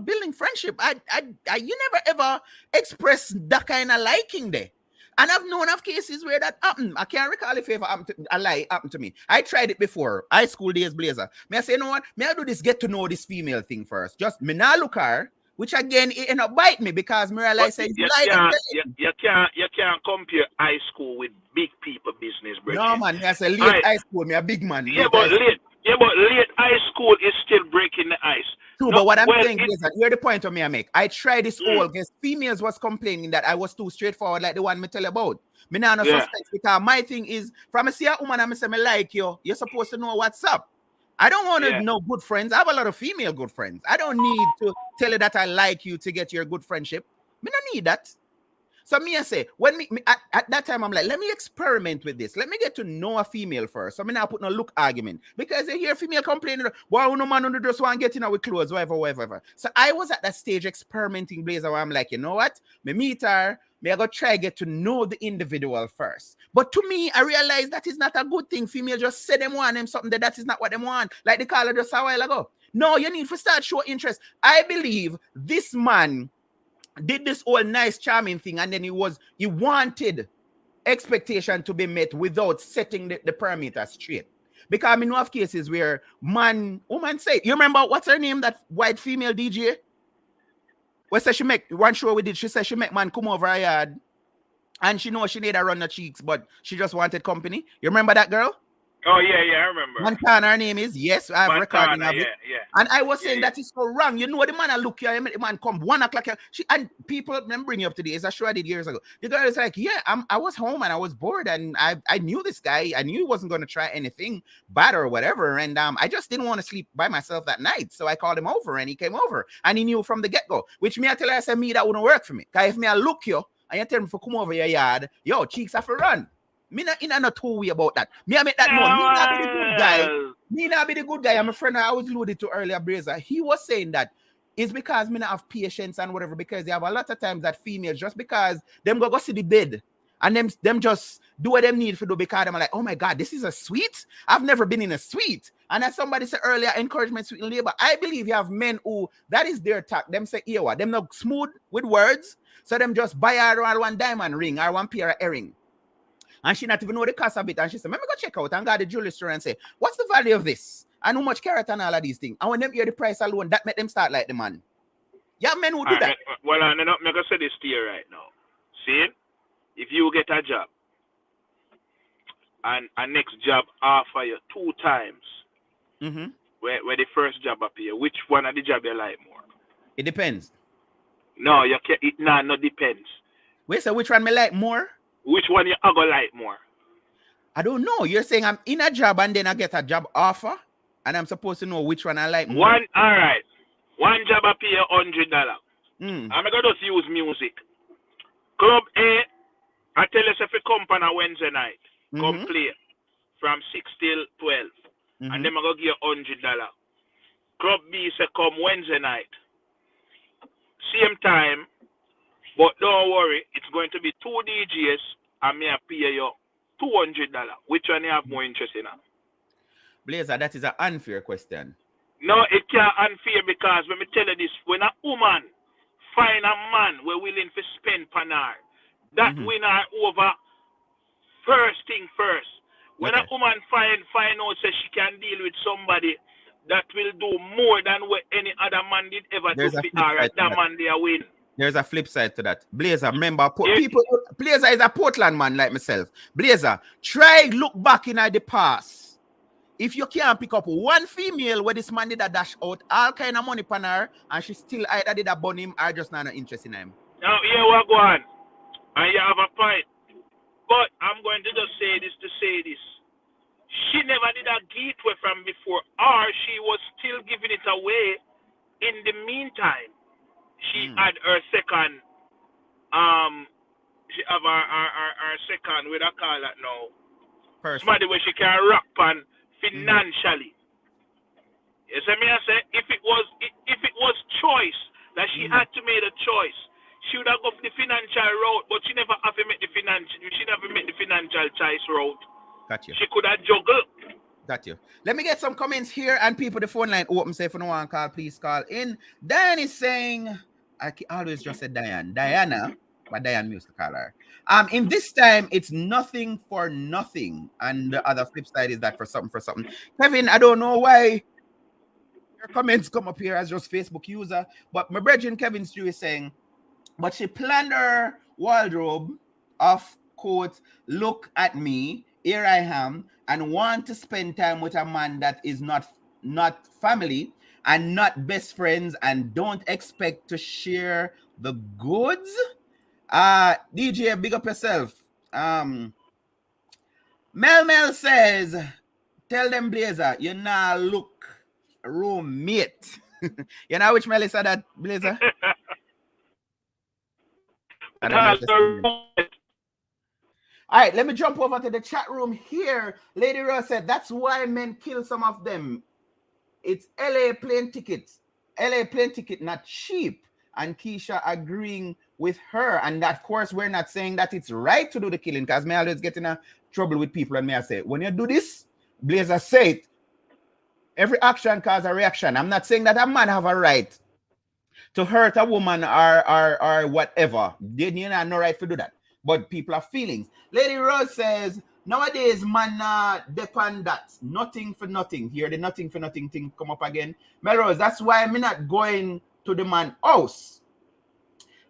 building friendship. You never ever expressed that kind of liking there. And I've known of cases where that happened. I can't recall if ever a lie happened to me. I tried it before. High school days, Blazer. May I say, you know what? May I do this, get to know this female thing first. Just me not look her, which again, it end up bite me, because me realize you can't compare high school with big people business, bro. No, man. I say late high school, me a big man. But late high school is still breaking the ice. True, but what I'm saying is that you're the point of me I make. I tried this all because females was complaining that I was too straightforward, like the one me tell you about. Me now no suspect, because my thing is, from a see a woman and me say me like you, you're supposed to know what's up. I don't want to know good friends. I have a lot of female good friends. I don't need to tell you that I like you to get your good friendship. Me don't need that. So me I say, when me at that time, I'm like, let me experiment with this. Let me get to know a female first. So me now put no look argument. Because they hear female complaining, why no man on the just want getting out with clothes, whatever. So I was at that stage experimenting, Blazer, where I'm like, you know what? Me meet her, me I go try get to know the individual first. But to me, I realized that is not a good thing. Female just say them want them something that is not what they want. Like the caller just a while ago. No, you need to start show interest. I believe this man did this whole nice charming thing, and then he wanted expectation to be met without setting the parameters straight. Because I know of cases where woman say, you remember what's her name, that white female DJ? What said she make one show we did, she said she make man come over her yard, and she know she need to run the cheeks, but she just wanted company. You remember that girl? Oh, yeah, I remember. Montana, her name is. Yes, I have recording of it. Yeah. And I was saying that is so wrong. You know, the man I look here, the man come 1 o'clock. And people, let me bring you up to this. It's a show I did years ago. The girl is like, yeah, I was home and I was bored, and I knew this guy. I knew he wasn't going to try anything bad or whatever. And I just didn't want to sleep by myself that night. So I called him over, and he came over. And he knew from the get-go, which me I tell her, I said, me, that wouldn't work for me. Because if me I look you, and you tell me to come over your yard, yo, cheeks have to run. Me not in a two way about that. Me I make that known. Me not be the good guy. Me not be the good guy. I'm a friend I was alluded to earlier, Brazer. He was saying that it's because me not have patience and whatever, because they have a lot of times that females, just because them go see the bed and them just do what them need to do, because them are like, oh my God, this is a suite? I've never been in a suite. And as somebody said earlier, encouragement, sweet labor. I believe you have men who, that is their tact. Them say, ewa, them not smooth with words. So them just buy her one diamond ring or one pair of earring. And she not even know the cost of it. And she said, let me go check out, and go to the jewelry store and say, what's the value of this? And how much carat and all of these things. And when them hear the price alone, that make them start like the man. Yeah, men who do that. Well, I'm going to say this to you right now. See, if you get a job, and a next job offer you 2 times, where the first job appear, which one of the job you like more? It depends. No, you can't. No depends. Wait, so which one me like more? Which one you gonna like more? I don't know. You're saying I'm in a job and then I get a job offer, and I'm supposed to know which one I like more. All right. One job I pay $100. Mm. I'm going to just use music. Club A, I tell us if you come on a Wednesday night, come Mm-hmm. play from 6 till 12. And then I'm going to give you $100. Club B say come Wednesday night. Same time, but don't worry, it's going to be 2 DJs and me I pay you $200. Which one you have more interest in? Blazer, that is an unfair question. No, it can't unfair because when me tell you this, when a woman find a man we're willing to spend pan her, that win her over first thing first. When a woman find out that she can deal with somebody that will do more than what any other man did ever do for her, that man they win. There's a flip side to that. Blazer, remember, people, Blazer is a Portland man like myself. Blazer, try look back in the past. If you can't pick up one female where this man did a dash out all kind of money upon her, and she still either did a bun him or just not interested in him. Now, here we go on. And you have a point. But I'm going to just say this to say this. She never did a gateway from before, or she was still giving it away. In the meantime, she had her second, she have her second, what I call that now? Somebody where she can rock on financially. You see me? I say, if it was choice, that she had to make a choice, she would have gone the financial route, but she never have to make the financial choice route. Got you. She could have juggled. Got you. Let me get some comments here, and people, the phone line open. Say if you don't want to call, please call in. Diane is saying, I always just say Diana, but Diane used to call her. In this time, it's nothing for nothing, and the other flip side is that for something. Kevin, I don't know why your comments come up here as just Facebook user, but my brethren Kevin Stew is saying, but she planned her wardrobe of quote, look at me, here I am, and want to spend time with a man that is not family and not best friends and don't expect to share the goods. DJ, big up yourself. Mel says, tell them Blazer, you now look roommate. You know which Mel said that, Blazer? All right, let me jump over to the chat room here. Lady Rose said, that's why men kill some of them. It's LA plane tickets. LA plane ticket, not cheap. And Keisha agreeing with her. And of course, we're not saying that it's right to do the killing, because me always get in trouble with people. And me I say, when you do this, Blazer say it, every action causes a reaction. I'm not saying that a man have a right to hurt a woman or whatever. They have no right to do that. But people have feelings. Lady Rose says, nowadays, man, depend that. Nothing for nothing. Hear the nothing for nothing thing come up again. Melrose, that's why I'm not going to the man house.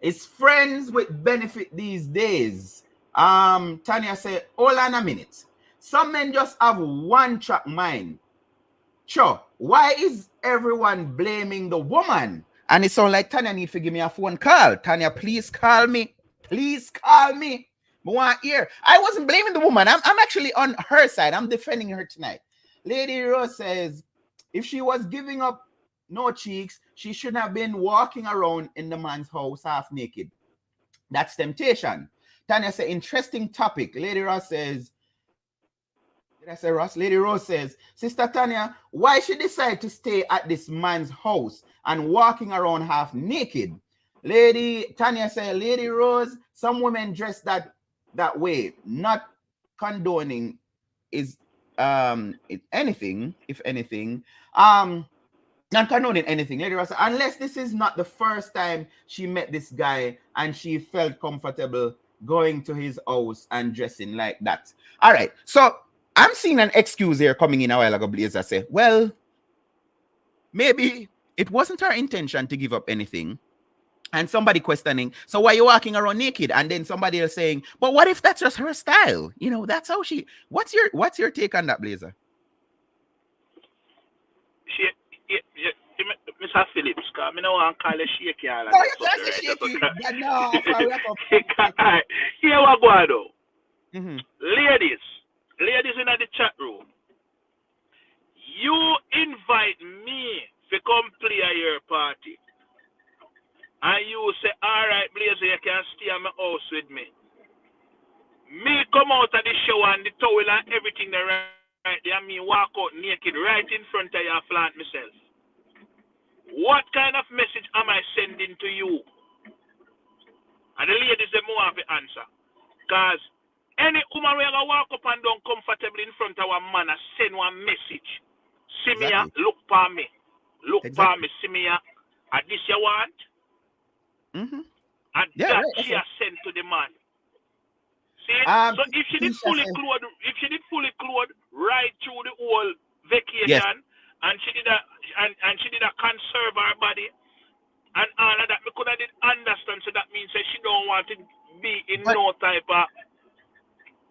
It's friends with benefit these days. Tanya said, hold on a minute. Some men just have one track mind. Sure, why is everyone blaming the woman? And it sounds like Tanya need to give me a phone call. Tanya, please call me. Please call me. I wasn't blaming the woman. I'm actually on her side. I'm defending her tonight. Lady Rose says, if she was giving up no cheeks, she shouldn't have been walking around in the man's house half naked. That's temptation. Tanya says, interesting topic. Lady Rose says, did I say Ross? Lady Rose says, Sister Tanya, why she decide to stay at this man's house and walking around half naked? Lady Tanya said, Lady Rose, some women dress that way, not condoning is anything, if anything, not condoning anything. Lady Rose said, unless this is not the first time she met this guy and she felt comfortable going to his house and dressing like that. All right, so I'm seeing an excuse here coming in a while ago. Blazer say, well, maybe it wasn't her intention to give up anything. And somebody questioning, so why are you walking around naked? And then somebody else saying, but what if that's just her style? You know, that's how she. What's your take on that, Blazer? Mr. Phillips, I don't want to call her shaky. No, you can't say shaky. No, here we go, though. Ladies in the chat room, you invite me to come play at your party. And you say, all right, Blazer, you can stay at my house with me. Me come out of the shower and the towel and everything there right there, and me walk out naked right in front of your flat myself. What kind of message am I sending to you? And the ladies, they more have the answer. Because any woman will walk up and down comfortably in front of a man and send one message. See me, look for me. Look for me, see me. And this you want? Mm-hmm. And Yeah, that right, she has sent to the man. See? So if she did fully clothed right through the whole vacation, and she did a conserve her body and all of that, we could have did understand. So that means that she don't want to be in no type of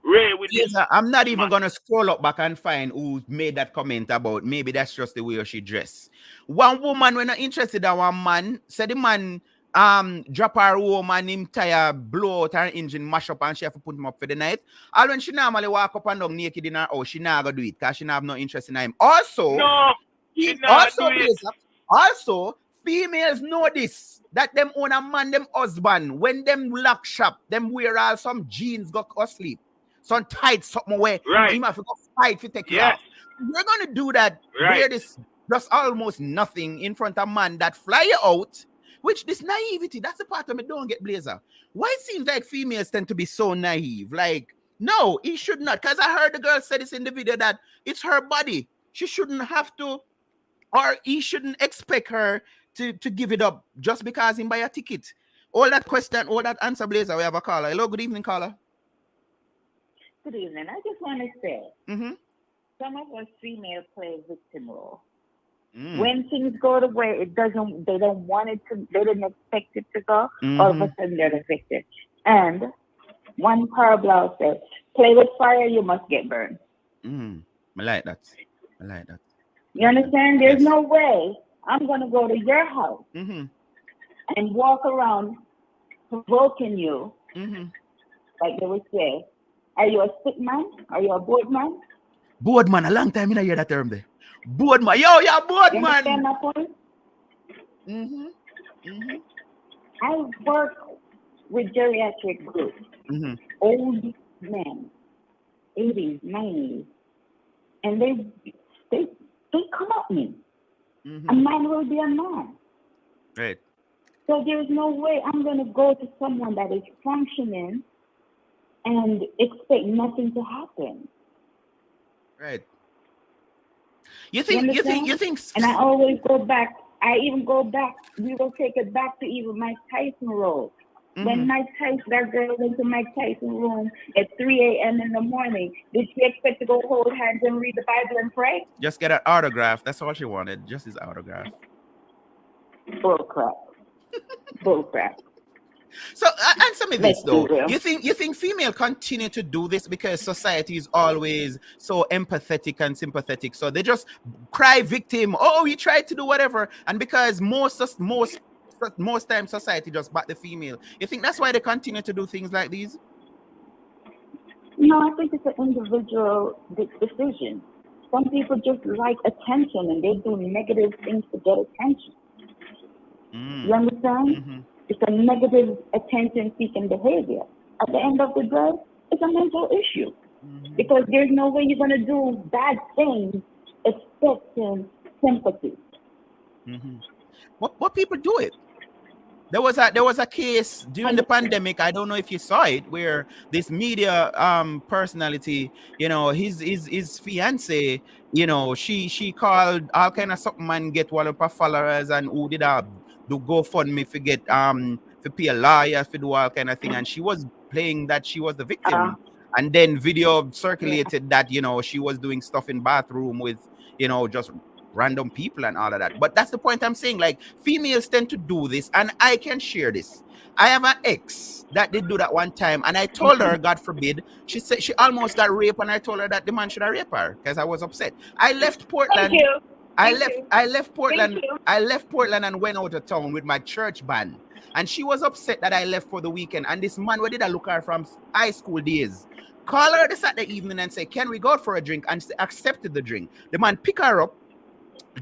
ray with this. I'm not even gonna scroll up back and find who made that comment about maybe that's just the way she dressed. One woman when not interested in one man, said the man drop her home and him tire blow out her engine, mash up, and she have to put him up for the night. And when she normally walk up and down naked in her house, she not gonna do it because she not have no interest in him. Also, also, females know this, that them own a man, them husband, when them lock shop, them wear all some jeans go sleep, some tight something away, right. You have to go fight to take you off. You're gonna do that, wear this just almost nothing in front of man that fly you out. Which this naivety, that's the part of me don't get, Blazer. Why it seems like females tend to be so naive? Like, no, he should not. Because I heard the girl say this in the video that it's her body. She shouldn't have to, or he shouldn't expect her to give it up just because he buy a ticket. All that question, all that answer, Blazer. We have a caller. Hello, good evening, caller. Good evening. I just want to say, some of us females play victim role. When things go the way they don't want it to, they didn't expect it to go, all of a sudden they're the victim. And one parable says, play with fire, you must get burned. I like that. You understand? There's no way I'm going to go to your house and walk around provoking you, like they would say. Are you a sick man? Are you a bored man? Bored man, a long time I hear that term there. Bored man, yo, you're bored man. Understand my point? I work with geriatric groups, old men, 80s, 90s, and they come at me. A man will be a man. Right. So there's no way I'm going to go to someone that is functioning and expect nothing to happen. Right. You think? And I always go back. I even go back. We will take it back to even Mike Tyson role. When that girl went to Mike Tyson room at 3 a.m. in the morning, did she expect to go hold hands and read the Bible and pray? Just get an autograph. That's all she wanted. Just his autograph. Bullcrap. Bullcrap. So answer me this though. You think female continue to do this because society is always so empathetic and sympathetic, so they just cry victim? Oh, we tried to do whatever, and because most times society just back the female. You think that's why they continue to do things like these? No, I think it's an individual decision. Some people just like attention and they do negative things to get attention. You understand? It's a negative attention-seeking behavior. At the end of the day, it's a mental issue. Because there's no way you're going to do bad things expecting sympathy. What people do it? There was a case during the pandemic. I don't know if you saw it, where this media personality, his fiance, she called all kind of something and get one of her followers and who did do GoFundMe for get to pay a lawyer for do all kind of thing, and she was playing that she was the victim, and then video circulated that she was doing stuff in bathroom with just random people and all of that. But that's the point I'm saying, like, females tend to do this, and I can share this. I have an ex that did do that one time, and I told her, God forbid, she said she almost got raped, and I told her that the man should have raped her because I was upset. I left Portland. I left Portland and went out of town with my church band. And she was upset that I left for the weekend. And this man, where did I look her from high school days? Call her this Saturday evening and say, can we go out for a drink? And she accepted the drink. The man pick her up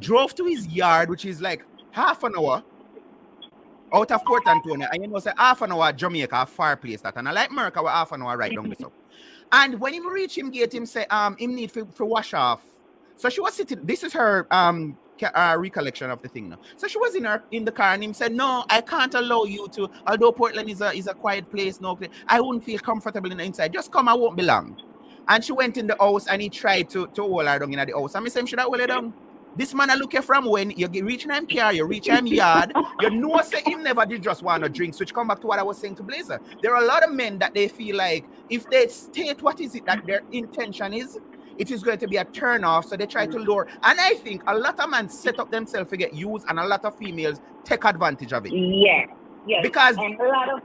drove to his yard, which is like half an hour out of Port Antonio. And you know, say half an hour Jamaica, a far place that. And I like America, we're half an hour right down this up. And when him reach him gate, him say, him need for wash off. So she was sitting, this is her recollection of the thing now. So she was in the car and him said, no, I can't allow you to, although Portland is a quiet place, no, I wouldn't feel comfortable in the inside. Just come, I won't be long. And she went in the house and he tried to hold her down in the house. And I said, should I hold her down? This man I look here from when you get reaching him car, you reach him yard, you know say him never did just want to drink. Which come back to what I was saying to Blazer. There are a lot of men that they feel like if they state what is it that their intention is, it is going to be a turn off. So they try to lure. And I think a lot of men set up themselves to get used and a lot of females take advantage of it. Yes. Yes. Because and a lot of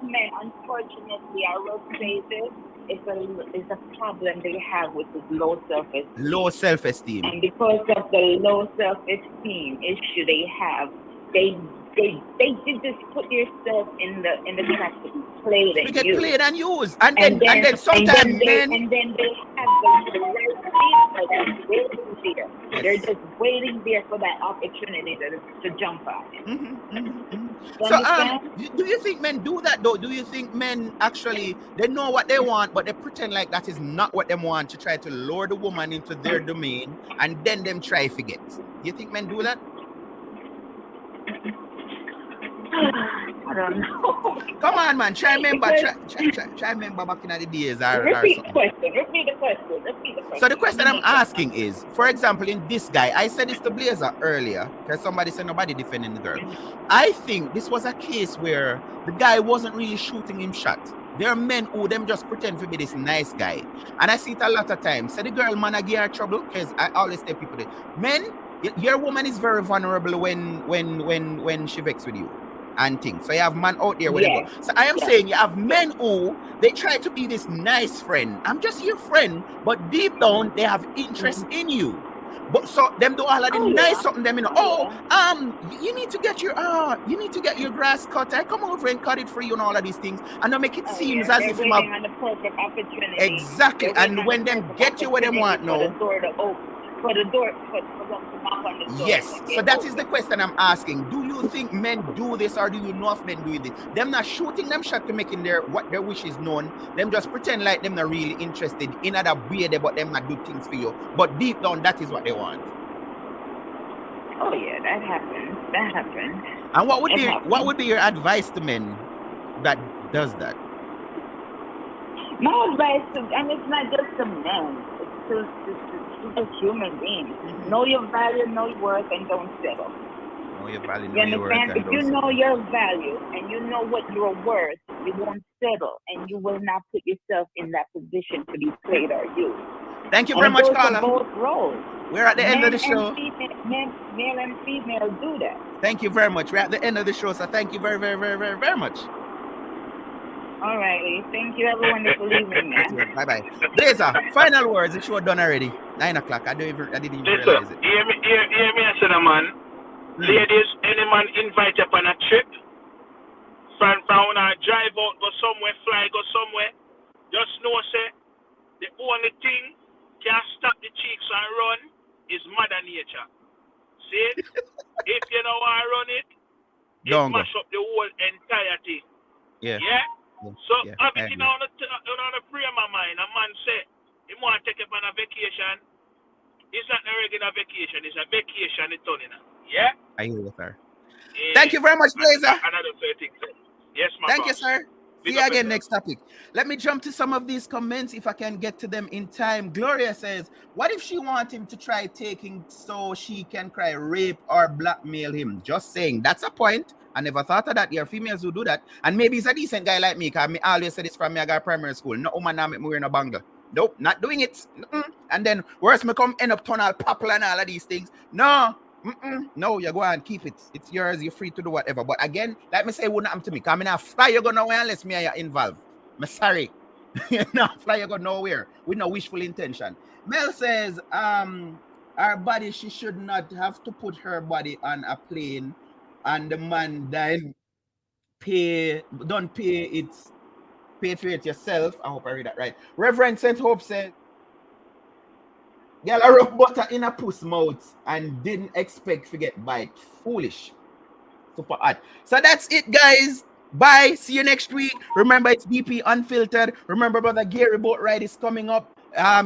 men, unfortunately, I will say this, it's a problem they have with this low self-esteem. Low self-esteem. And because of the low self-esteem issue they have, they just put yourself in the trap to be played and used. Get played and used. And then sometimes they have the right people that's waiting there. Yes. They're just waiting there for that opportunity to jump on it. So do you think men do that though? Do you think men actually they know what they want, but they pretend like that is not what they want to try to lure the woman into their domain and then them try forget? Do you think men do that? I don't know. Come on, man. Try remember back in the days. Repeat the question. So the question I'm asking is, for example, in this guy, I said this to Blazer earlier, because somebody said nobody defending the girl. I think this was a case where the guy wasn't really shooting him shots. There are men who them just pretend to be this nice guy. And I see it a lot of times. So the girl, man, I give her trouble, because I always tell people that, men, your woman is very vulnerable when she vexes with you. And things. So you have man out there with go. So I am saying you have men who they try to be this nice friend. I'm just your friend, but deep down they have interest in you. But so them do all of the nice something them you need to get your grass cut. I come over and cut it for you and all of these things. And they make it seem as if you have the perfect opportunity. Exactly. And when them get you where they want now. For them to knock on the door. Yes. So that is the question I'm asking. Do you think men do this, or do you know if men do this? Them not shooting them shot to making their wish is known. Them just pretend like them not really interested in other way, but them not do things for you. But deep down, that is what they want. Oh yeah, that happens. And what would be your advice to men that does that? My advice and it's not just to men. It's just human beings. Mm-hmm. Know your value, know your worth, and don't settle. Know your value, know your worth, and don't settle. If you know your value and you know what you're worth, you won't settle, and you will not put yourself in that position to be played or used. Thank you very much, Carla. Both roles. We're at the end of the show. Male and female do that. Thank you very much. We're at the end of the show, so thank you very, very, very, very, very much. All righty. Thank you. Have a wonderful evening, man. Bye-bye. Blazer, final words. The show done already. 9 o'clock. I didn't even realize it. Hear me, I said, man. Ladies, any man invite you on a trip, from when I drive out, go somewhere, fly, go somewhere, just know, say, the only thing can stop the cheeks and run is Mother Nature. See? If you don't want to run it, it mash up the whole entirety. Yeah. So, everything on the frame of mind, a man say, he want to take up on a vacation. It's not a regular vacation, it's a vacation it's done, yeah? I hear you, sir. Yeah. Thank you very much, Blazer. Another thing. Yes, my Thank you, sir. See you again next topic. Let me jump to some of these comments if I can get to them in time. Gloria says, what if she wants him to try taking so she can cry rape or blackmail him? Just saying. That's a point. I never thought of that. There are females who do that. And maybe he's a decent guy like me, because I always said this from me, I got primary school. No woman now make me wear no bangle. Nope, not doing it. And then worse me come end up turn all popular and all of these things. No. No, you go and keep it. It's yours. You're free to do whatever. But again, like me say, it wouldn't happen to me. Because I'm not fly you go nowhere unless me and you involved. I'm sorry. No, fly you go nowhere with no wishful intention. Mel says, our body, she should not have to put her body on a plane and the man then pay for it yourself. I hope I read that right. Reverend St. Hope said, Girl, I rub butter in a puss mouth and didn't expect to get bite. Foolish. Super hot. So that's it, guys. Bye. See you next week. Remember, it's DP Unfiltered. Remember, brother Gary Boat Ride is coming up.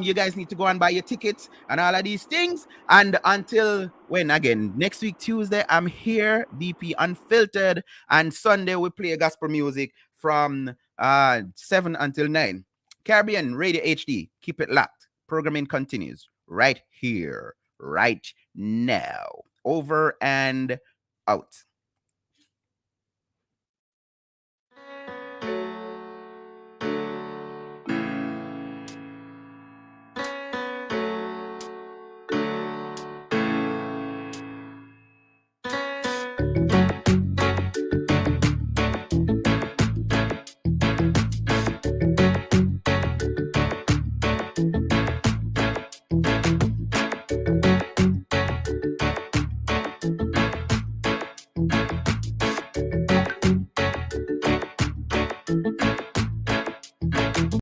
You guys need to go and buy your tickets and all of these things. And until when again, next week, Tuesday, I'm here, DP Unfiltered. And Sunday, we play gospel music from 7 until 9. Caribbean Radio HD. Keep it locked. Programming continues right here, right now. Over and out.